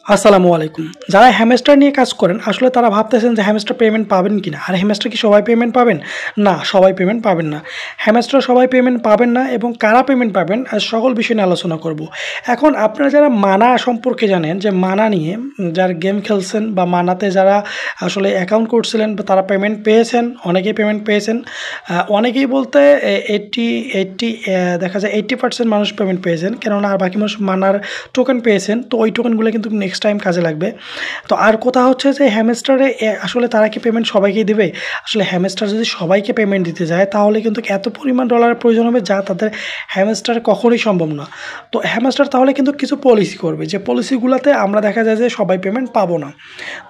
আসসালামু আলাইকুম। যারা হ্যামস্টার নিয়ে কাজ করেন আসলে তারা ভাবতেছেন যে হ্যামস্টার পেমেন্ট পাবেন কিনা। আর হ্যামস্টার কি সবাই পেমেন্ট পাবেন? না, সবাই পেমেন্ট পাবেন না। হ্যামস্টার সবাই পেমেন্ট পাবেন না এবং কারা পেমেন্ট পাবেন সকল বিষয় নিয়ে আলোচনা করব। এখন আপনারা যারা মানা সম্পর্কে জানেন যে মানা নিয়ে যারা গেম খেলছেন বা মানাতে যারা আসলে অ্যাকাউন্ট করছিলেন বা তারা পেমেন্ট পেয়েছেন, অনেকেই পেমেন্ট পেয়েছেন। অনেকেই বলতে 80 দেখা যায় 80% মানুষ পেমেন্ট পেয়েছেন, কেননা আর বাকি মানুষ মানার টোকেন পেয়েছেন। তো ওই টোকেনগুলো কিন্তু নেক্সট টাইম কাজে লাগবে। তো আর কথা হচ্ছে যে হ্যামস্টারে আসলে তারা কি পেমেন্ট সবাইকেই দেবে? আসলে হ্যামস্টার যদি সবাইকে পেমেন্ট দিতে যায় তাহলে কিন্তু এত পরিমাণ ডলারের প্রয়োজন হবে যা তাদের হ্যামস্টারে কখনোই সম্ভব না। তো হ্যামস্টার তাহলে কিন্তু কিছু পলিসি করবে, যে পলিসিগুলোতে আমরা দেখা যায় যে সবাই পেমেন্ট পাবো না।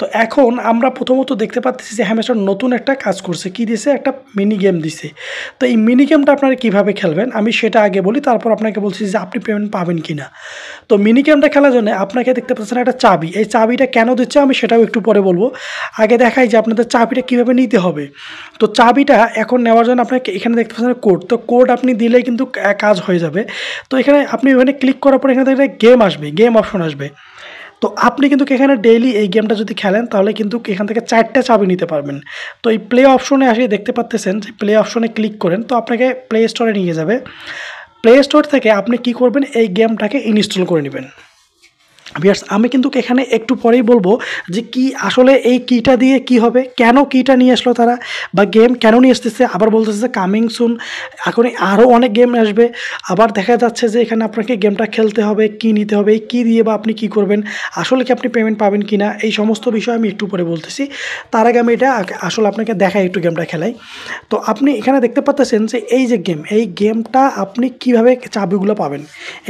তো এখন আমরা প্রথমত দেখতে পাচ্ছি যে হ্যামস্টার নতুন একটা কাজ করছে। কি দিছে? একটা মিনি গেম দিছে। তো এই মিনি গেমটা আপনারা কীভাবে খেলবেন আমি সেটা আগে বলি, তারপর আপনাকে বলছি যে আপনি পেমেন্ট পাবেন কি না। তো মিনি গেমটা খেলার জন্য আপনাকে দেখতে পাচ্ছেন একটা চাবি। এই চাবিটা কেন দিচ্ছে আমি সেটাও একটু পরে বলবো। আগে দেখাই যে আপনাদের চাবিটা কীভাবে নিতে হবে। তো চাবিটা এখন নেওয়ার জন্য আপনাকে এখানে দেখতে পাচ্ছেন কোড। তো কোড আপনি দিলেই কিন্তু কাজ হয়ে যাবে। তো এখানে আপনি ওখানে ক্লিক করার পর এখানে দেখবেন গেম আসবে, গেম অপশন আসবে। তো আপনি কিন্তু এখানে ডেইলি এই গেমটা যদি খেলেন তাহলে কিন্তু এখান থেকে 4টা চাবি নিতে পারবেন। তো এই প্লে অপশনে আসে দেখতে পাচ্ছেন যে প্লে অপশনে ক্লিক করেন, তো আপনাকে প্লে স্টোরে নিয়ে যাবে। প্লে স্টোর থেকে আপনি কি করবেন, এই গেমটাকে ইনস্টল করে নেবেন। ভিউয়ার্স, আমি কিন্তু এখানে একটু পরেই বলবো যে কি আসলে এই কিটা দিয়ে কি হবে, কেন কিটা নিয়ে আসলো তারা, বা গেম কেন নিয়ে আসতেছে। আবার বলতেছে যে কামিং সুন, এখন আরও অনেক গেম আসবে। আবার দেখা যাচ্ছে যে এখানে আপনাকে গেমটা খেলতে হবে, কি নিতে হবে, এই কী দিয়ে বা আপনি কি করবেন, আসলে কি আপনি পেমেন্ট পাবেন কি না, এই সমস্ত বিষয় আমি একটু পরে বলতেছি। তার আগে আমি এটা আসলে আপনাকে দেখাই, একটু গেমটা খেলাই। তো আপনি এখানে দেখতে পাচ্ছেন যে এই যে গেম, এই গেমটা আপনি কিভাবে চাবিগুলো পাবেন।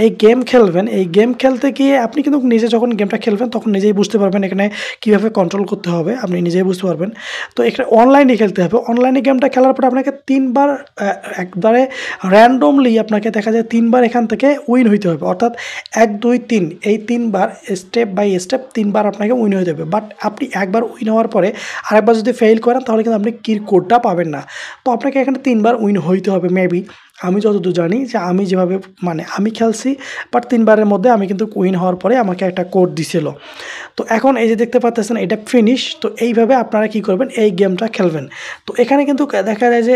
এই গেম খেলবেন, এই গেম খেলতে গিয়ে আপনি কিন্তু নিজে যখন গেমটা খেলবেন তখন নিজেই বুঝতে পারবেন এখানে কীভাবে কন্ট্রোল করতে হবে, আপনি নিজেই বুঝতে পারবেন। তো এখানে অনলাইনে খেলতে হবে। অনলাইনে গেমটা খেলার পর আপনাকে 3বার একবারে র্যান্ডমলি আপনাকে দেখা যায় 3বার এখান থেকে উইন হইতে হবে। অর্থাৎ 1 2 3 এই 3বার স্টেপ বাই স্টেপ 3বার আপনাকে উইন হইতে হবে। বাট আপনি একবার উইন হওয়ার পরে আরেকবার যদি ফেল করেন তাহলে কিন্তু আপনি কির কোডটা পাবেন না। তো আপনাকে এখানে 3বার উইন হইতে হবে মেবি। আমি যতদূর জানি যে আমি যেভাবে আমি খেলছি, বাট 3বারের মধ্যে আমি কিন্তু উইন হওয়ার পরে আমাকে একটা কোড দিছিল। তো এখন এই যে দেখতে পাচ্ছেন এটা ফিনিশ। তো এইভাবে আপনারা কি করবেন, এই গেমটা খেলবেন। তো এখানে কিন্তু দেখা যায় যে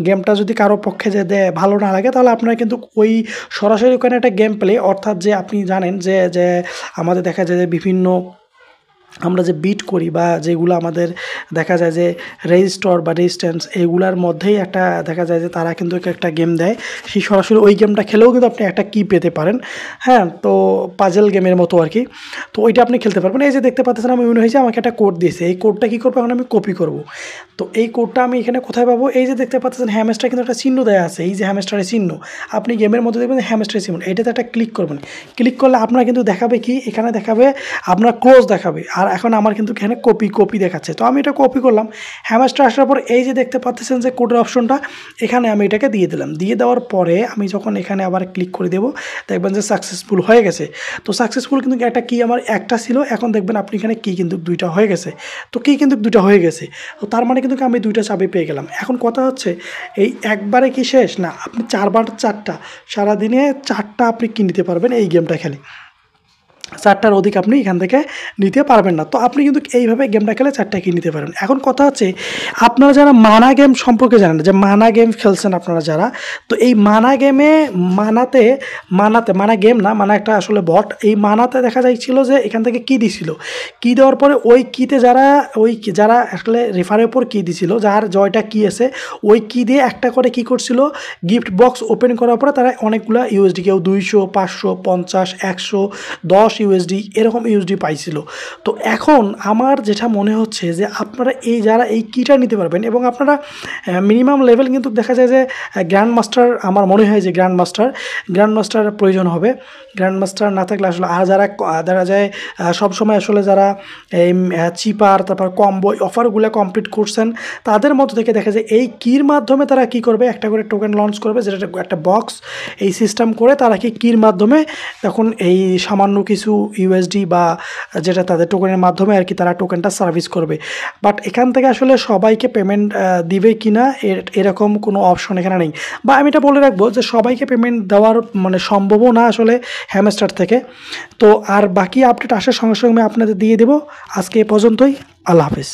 গেমটা যদি কারো পক্ষে যে ভালো না লাগে তাহলে আপনারা কিন্তু ওই সরাসরি ওখানে একটা গেম প্লে, অর্থাৎ যে আপনি জানেন যে যে আমাদের দেখা যায় যে বিভিন্ন আমরা যে বিট করি বা যেগুলো আমাদের দেখা যায় যে রেজিস্টর বা রেজিস্ট্যান্স এগুলার মধ্যেই একটা দেখা যায় যে তারা কিন্তু একটা গেম দেয়। সেই সরাসরি ওই গেমটা খেলেও কিন্তু আপনি একটা কি পেতে পারেন। হ্যাঁ, তো পাজেল গেমের মতো আর কি। তো ওইটা আপনি খেলতে পারবেন। এই যে দেখতে পাচ্ছেন আমি মনে হয়েছে আমাকে একটা কোড দিয়েছে। এই কোডটা কী করবো, এখন আমি কপি করব। তো এই কোডটা আমি এখানে কোথায় পাবো, এই যে দেখতে পাচ্ছেন হ্যামস্টার কিন্তু একটা চিহ্ন দেওয়া আছে, এই যে হ্যামস্টারের চিহ্ন। আপনি গেমের মধ্যে দেখবেন হ্যামস্টারের চিহ্ন, এইটাতে একটা ক্লিক করবেন। ক্লিক করলে আপনার কিন্তু দেখাবে কি, এখানে দেখাবে আপনার ক্লোজ দেখাবে। আর এখন আমার কিন্তু এখানে কপি দেখাচ্ছে। তো আমি এটা কপি করলাম। হ্যামস্টার আসার পর এই যে দেখতে পাচ্ছেন যে কোডের অপশনটা, এখানে আমি এটাকে দিয়ে দিলাম। দিয়ে দেওয়ার পরে আমি যখন এখানে আবার ক্লিক করে দেবো দেখবেন যে সাকসেসফুল হয়ে গেছে। তো সাকসেসফুল কিন্তু একটা কি আমার একটা ছিল, এখন দেখবেন আপনি এখানে কি কিন্তু 2টা হয়ে গেছে। তো কি কিন্তু 2টা হয়ে গেছে। তো তার মানে কিন্তু আমি 2টা চাবি পেয়ে গেলাম। এখন কথা হচ্ছে এই একবারে কি শেষ না, আপনি 4বার 4টা সারাদিনে 4টা আপনি কি নিতে পারবেন এই গেমটা খেলে। 4টার অধিক আপনি এখান থেকে নিতে পারবেন না। তো আপনি কিন্তু এইভাবে গেমটা খেলে 4টা কি নিতে পারবেন। এখন কথা হচ্ছে আপনারা যারা মানা গেম সম্পর্কে জানেন, যে মানা গেম খেলছেন আপনারা যারা, তো এই মানা গেমে মানাতে মানা গেম না, মানা একটা আসলে বট। এই মানাতে দেখা যাচ্ছিল যে এখান থেকে কি দিছিল, কি দেওয়ার পরে ওই কিতে যারা আসলে রেফারের উপর কি দিছিল, যার জয়টা কি আছে ওই কি দিয়ে একটা করে কি করছিল, গিফট বক্স ওপেন করার পরে তারা অনেকগুলো ইউএসডি, কেউ 200 500 50 100 10 ইউএসডি এরকম ইউএসডি পাইছিল। তো এখন আমার যেটা মনে হচ্ছে যে আপনারা এই যারা এই কিটা নিতে পারবেন, এবং আপনারা মিনিমাম লেভেল কিন্তু দেখা যায় যে গ্র্যান্ড মাস্টার, আমার মনে হয় যে গ্র্যান্ড মাস্টার প্রয়োজন হবে। গ্র্যান্ড মাস্টার না থাকলে আসলে আর যারা দেখা যায় সবসময় আসলে যারা এই চিপার তারপর কম্বো অফারগুলো কমপ্লিট করছেন তাদের মধ্যে থেকে দেখা যায় এই কির মাধ্যমে তারা কি করবে, একটা করে টোকেন লঞ্চ করবে, যেটা একটা বক্স এই সিস্টেম করে তারা কির মাধ্যমে তখন এই সামান্য কিছু কিছু ইউএসডি বা যেটা তাদের টোকেনের মাধ্যমে আর কি তারা টোকেনটা সার্ভিস করবে। বাট এখান থেকে আসলে সবাইকে পেমেন্ট দিবে কি না এরকম কোনো অপশন এখানে নেই, বা আমি এটা বলে রাখবো যে সবাইকে পেমেন্ট দেওয়ার মানে সম্ভবও না আসলে হ্যামস্টার থেকে। তো আর বাকি আপডেট আসার সঙ্গে সঙ্গে আমি আপনাদের দিয়ে দেবো। আজকে এ পর্যন্তই, আল্লাহ হাফিজ।